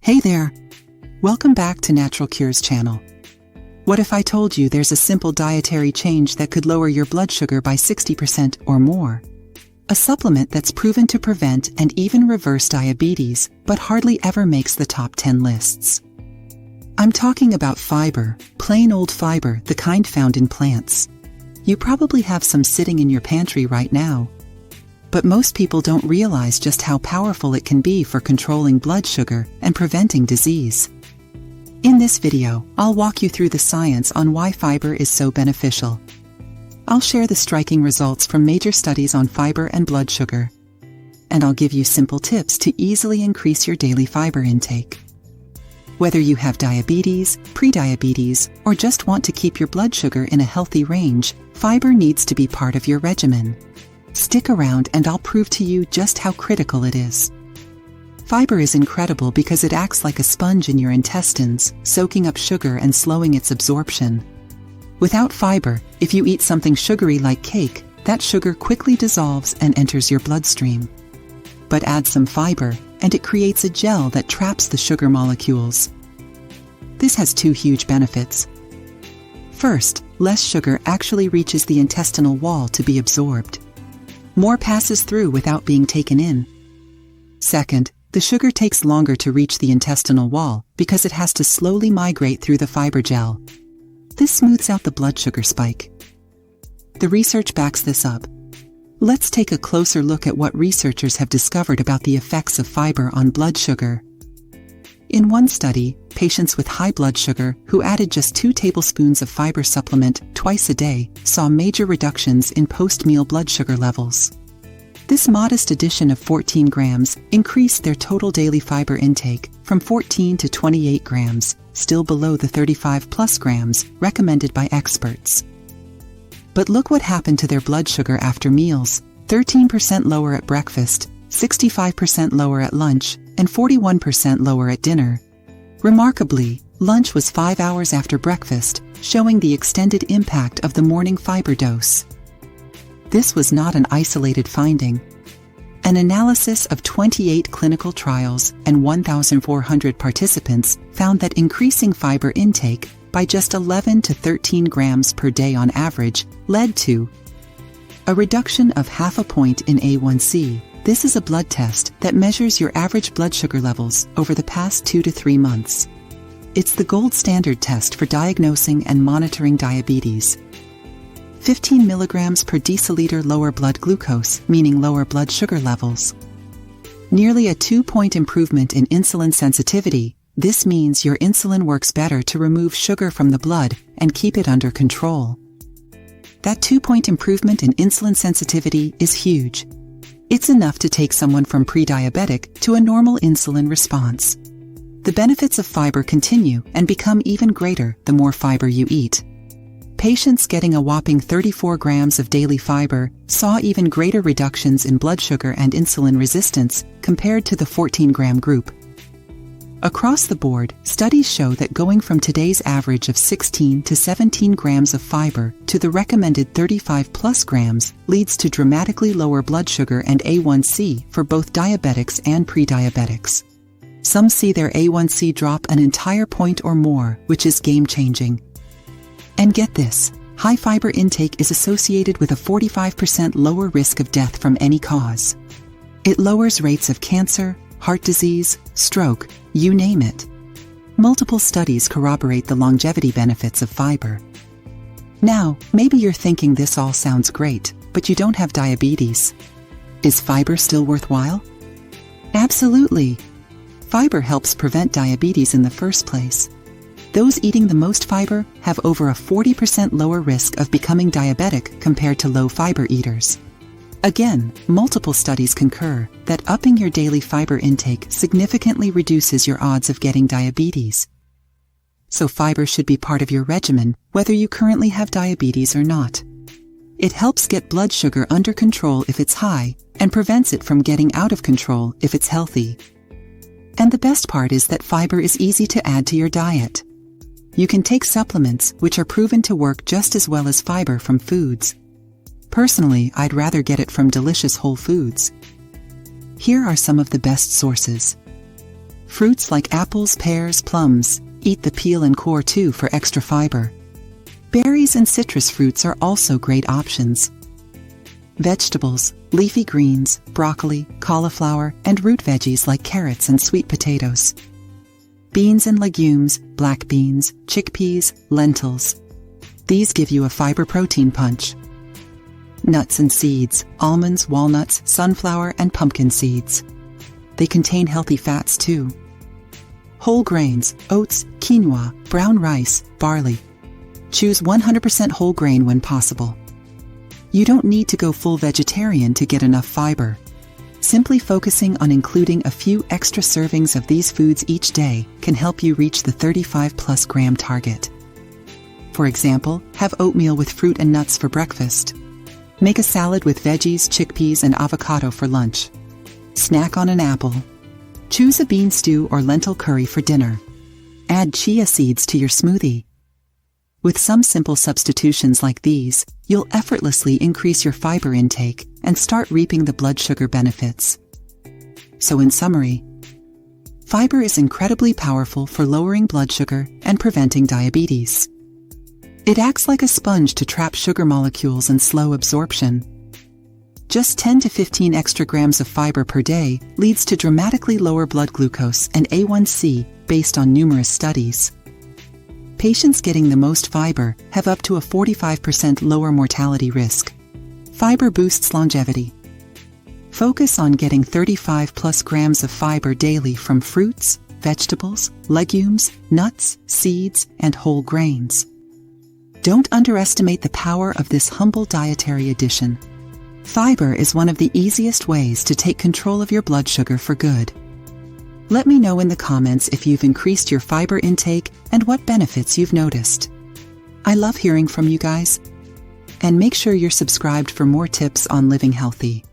Hey there! Welcome back to Natural Cures channel. What if I told you there's a simple dietary change that could lower your blood sugar by 60% or more? A supplement that's proven to prevent and even reverse diabetes, but hardly ever makes the top 10 lists. I'm talking about fiber, plain old fiber, the kind found in plants. You probably have some sitting in your pantry right now. But most people don't realize just how powerful it can be for controlling blood sugar and preventing disease. In this video, I'll walk you through the science on why fiber is so beneficial. I'll share the striking results from major studies on fiber and blood sugar. And I'll give you simple tips to easily increase your daily fiber intake. Whether you have diabetes, prediabetes, or just want to keep your blood sugar in a healthy range, fiber needs to be part of your regimen. Stick around and I'll prove to you just how critical it is. Fiber is incredible because it acts like a sponge in your intestines, soaking up sugar and slowing its absorption. Without fiber, if you eat something sugary like cake, that sugar quickly dissolves and enters your bloodstream. But add some fiber, and it creates a gel that traps the sugar molecules. This has two huge benefits. First, less sugar actually reaches the intestinal wall to be absorbed. More passes through without being taken in. Second, the sugar takes longer to reach the intestinal wall because it has to slowly migrate through the fiber gel. This smooths out the blood sugar spike. The research backs this up. Let's take a closer look at what researchers have discovered about the effects of fiber on blood sugar. In one study, patients with high blood sugar who added just 2 tablespoons of fiber supplement twice a day saw major reductions in post-meal blood sugar levels. This modest addition of 14 grams increased their total daily fiber intake from 14 to 28 grams, still below the 35+ grams recommended by experts. But look what happened to their blood sugar after meals: 13% lower at breakfast, 65% lower at lunch, and 41% lower at dinner. Remarkably, lunch was 5 hours after breakfast, showing the extended impact of the morning fiber dose. This was not an isolated finding. An analysis of 28 clinical trials and 1,400 participants found that increasing fiber intake by just 11 to 13 grams per day on average led to a reduction of 0.5 point in A1C. This is a blood test that measures your average blood sugar levels over the past 2 to 3 months. It's the gold standard test for diagnosing and monitoring diabetes. 15 milligrams per deciliter lower blood glucose, meaning lower blood sugar levels. Nearly a 2-point improvement in insulin sensitivity. This means your insulin works better to remove sugar from the blood and keep it under control. That 2-point improvement in insulin sensitivity is huge. It's enough to take someone from pre-diabetic to a normal insulin response. The benefits of fiber continue and become even greater the more fiber you eat. Patients getting a whopping 34 grams of daily fiber saw even greater reductions in blood sugar and insulin resistance compared to the 14-gram group. Across the board, studies show that going from today's average of 16 to 17 grams of fiber to the recommended 35+ grams leads to dramatically lower blood sugar and A1C for both diabetics and pre-diabetics. Some see their A1C drop an entire point or more, which is game-changing. And get this, high fiber intake is associated with a 45% lower risk of death from any cause. It lowers rates of cancer, heart disease, stroke, you name it. Multiple studies corroborate the longevity benefits of fiber. Now, maybe you're thinking this all sounds great, but you don't have diabetes. Is fiber still worthwhile? Absolutely. Fiber helps prevent diabetes in the first place. Those eating the most fiber have over a 40% lower risk of becoming diabetic compared to low fiber eaters. Again, multiple studies concur that upping your daily fiber intake significantly reduces your odds of getting diabetes. So fiber should be part of your regimen, whether you currently have diabetes or not. It helps get blood sugar under control if it's high, and prevents it from getting out of control if it's healthy. And the best part is that fiber is easy to add to your diet. You can take supplements which are proven to work just as well as fiber from foods. Personally, I'd rather get it from delicious whole foods. Here are some of the best sources. Fruits like apples, pears, plums, eat the peel and core too for extra fiber. Berries and citrus fruits are also great options. Vegetables, leafy greens, broccoli, cauliflower, and root veggies like carrots and sweet potatoes. Beans and legumes, black beans, chickpeas, lentils. These give you a fiber protein punch. Nuts and seeds, almonds, walnuts, sunflower, and pumpkin seeds. They contain healthy fats too. Whole grains, oats, quinoa, brown rice, barley. Choose 100% whole grain when possible. You don't need to go full vegetarian to get enough fiber. Simply focusing on including a few extra servings of these foods each day can help you reach the 35+ gram target. For example, have oatmeal with fruit and nuts for breakfast. Make a salad with veggies, chickpeas, and avocado for lunch. Snack on an apple. Choose a bean stew or lentil curry for dinner. Add chia seeds to your smoothie. With some simple substitutions like these, you'll effortlessly increase your fiber intake and start reaping the blood sugar benefits. So in summary, fiber is incredibly powerful for lowering blood sugar and preventing diabetes. It acts like a sponge to trap sugar molecules and slow absorption. Just 10 to 15 extra grams of fiber per day leads to dramatically lower blood glucose and A1C based on numerous studies. Patients getting the most fiber have up to a 45% lower mortality risk. Fiber boosts longevity. Focus on getting 35+ grams of fiber daily from fruits, vegetables, legumes, nuts, seeds, and whole grains. Don't underestimate the power of this humble dietary addition. Fiber is one of the easiest ways to take control of your blood sugar for good. Let me know in the comments if you've increased your fiber intake and what benefits you've noticed. I love hearing from you guys. And make sure you're subscribed for more tips on living healthy.